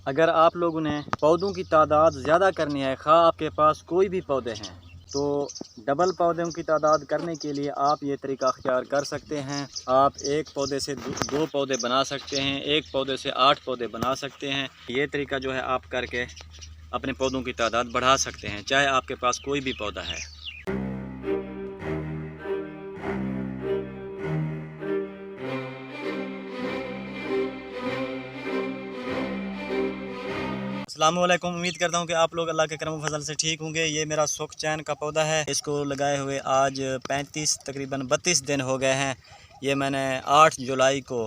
अगर आप लोगों ने पौधों की तादाद ज़्यादा करनी है, खा आपके पास कोई भी पौधे हैं, तो डबल पौधों की तादाद करने के लिए आप ये तरीका अख्तियार कर सकते हैं। आप एक पौधे से दो पौधे बना सकते हैं, एक पौधे से 8 पौधे बना सकते हैं। ये तरीका जो है आप करके अपने पौधों की तादाद बढ़ा सकते हैं, चाहे आपके पास कोई भी पौधा है। अस्सलामुअलैकुम। उम्मीद करता हूँ कि आप लोग अल्लाह के करम फजल से ठीक होंगे। ये मेरा सुख चैन का पौधा है। इसको लगाए हुए आज 35 तकरीबन 32 दिन हो गए हैं। ये मैंने 8 जुलाई को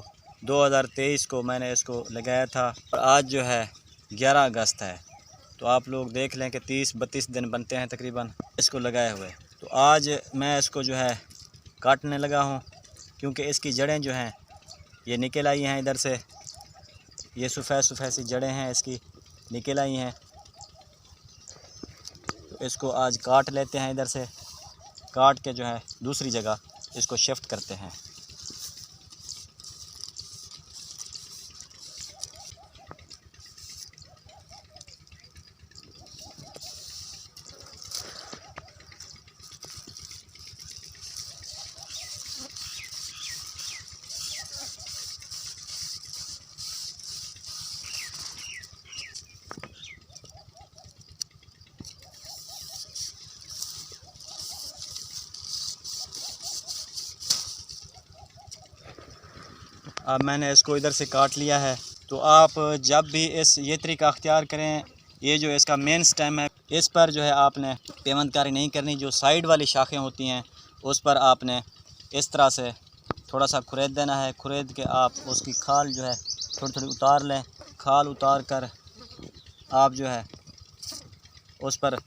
2023 को मैंने इसको लगाया था और आज जो है 11 अगस्त है। तो आप लोग देख लें कि 30-32 दिन बनते हैं तकरीबन इसको लगाए हुए। तो आज मैं इसको जो है काटने लगा हूँ, क्योंकि इसकी जड़ें जो हैं ये निकल आई हैं इधर से। ये सफ़ेद सी जड़ें हैं इसकी निकल आई हैं। तो इसको आज काट लेते हैं, इधर से काट के जो है दूसरी जगह इसको शिफ्ट करते हैं। अब मैंने इसको इधर से काट लिया है। तो आप जब भी ये तरीका अख्तियार करें, ये जो इसका मेन स्टेम है, इस पर जो है आपने पेवंदकारी नहीं करनी। जो साइड वाली शाखें होती हैं उस पर आपने इस तरह से थोड़ा सा खुरेद देना है। खुरेद के आप उसकी खाल जो है थोड़ी थोड़ी उतार लें। खाल उतार कर आप जो है उस पर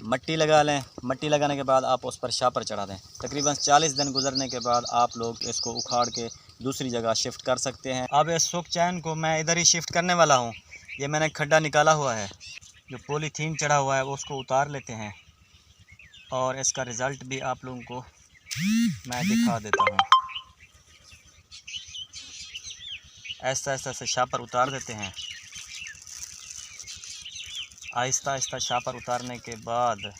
मट्टी लगा लें। मट्टी लगाने के बाद आप उस पर शापर चढ़ा दें। तकरीबन 40 दिन गुजरने के बाद आप लोग इसको उखाड़ के दूसरी जगह शिफ्ट कर सकते हैं। अब इस सुख चैन को मैं इधर ही शिफ्ट करने वाला हूँ। ये मैंने खड्डा निकाला हुआ है, जो पॉलीथीन चढ़ा हुआ है उसको उतार लेते हैं और इसका रिज़ल्ट भी आप लोगों को मैं दिखा देता हूँ। ऐसा ऐसा से शापर उतार देते हैं। आहिस्ता आहिस्ता शापर उतारने के बाद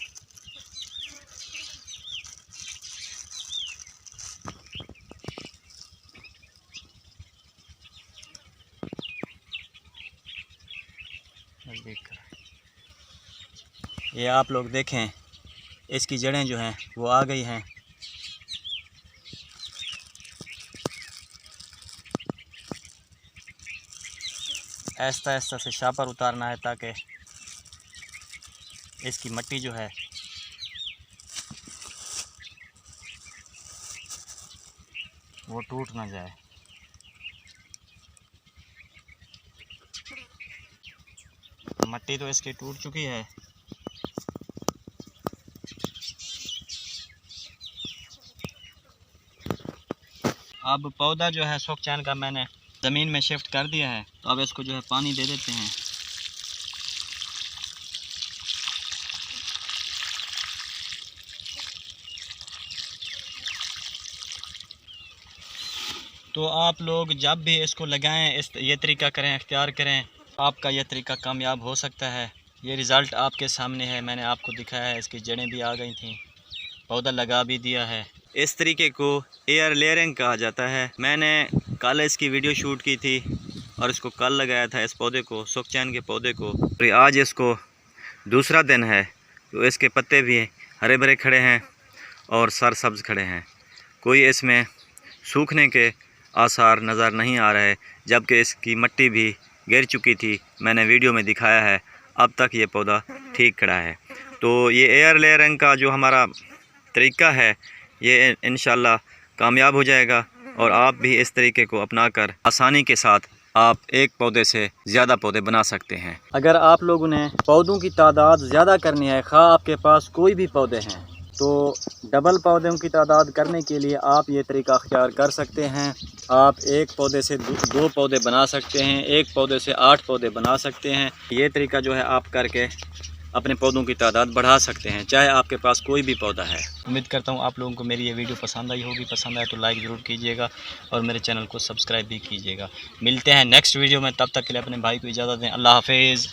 ये आप लोग देखें, इसकी जड़ें जो हैं वो आ गई हैं। आहिस्ता आहिस्ता से शापर उतारना है ताकि इसकी मट्टी जो है वो टूट ना जाए। मट्टी तो इसकी टूट चुकी है। अब पौधा जो है सुख चैन का मैंने ज़मीन में शिफ्ट कर दिया है। तो अब इसको जो है पानी दे देते हैं। तो आप लोग जब भी इसको लगाएं ये तरीका करें, अख्तियार करें, आपका यह तरीका कामयाब हो सकता है। ये रिज़ल्ट आपके सामने है, मैंने आपको दिखाया है। इसकी जड़ें भी आ गई थी, पौधा लगा भी दिया है। इस तरीके को एयर लेयरिंग कहा जाता है। मैंने कल इसकी वीडियो शूट की थी और इसको कल लगाया था, इस पौधे को, सुख चैन के पौधे को। और आज इसको दूसरा दिन है। तो इसके पत्ते भी हरे भरे खड़े हैं और सरसब्ज खड़े हैं। कोई इसमें सूखने के आसार नज़र नहीं आ रहे, जबकि इसकी मट्टी भी गिर चुकी थी। मैंने वीडियो में दिखाया है। अब तक ये पौधा ठीक खड़ा है। तो ये एयर लेयरिंग का जो हमारा तरीका है, ये इंशाल्लाह कामयाब हो जाएगा और आप भी इस तरीके को अपनाकर आसानी के साथ आप एक पौधे से ज़्यादा पौधे बना सकते हैं। अगर आप लोगों ने पौधों की तादाद ज़्यादा करनी है, खा आपके पास कोई भी पौधे हैं, तो डबल पौधों की तादाद करने के लिए आप ये तरीका अख्तियार कर सकते हैं। आप एक पौधे से दो पौधे बना सकते हैं, एक पौधे से 8 पौधे बना सकते हैं। ये तरीका जो है आप करके अपने पौधों की तादाद बढ़ा सकते हैं, चाहे आपके पास कोई भी पौधा है। उम्मीद करता हूँ आप लोगों को मेरी ये वीडियो पसंद आई होगी। पसंद आए तो लाइक ज़रूर कीजिएगा और मेरे चैनल को सब्सक्राइब भी कीजिएगा। मिलते हैं नेक्स्ट वीडियो में, तब तक के लिए अपने भाई को इजाज़त दें। अल्लाह हाफिज़।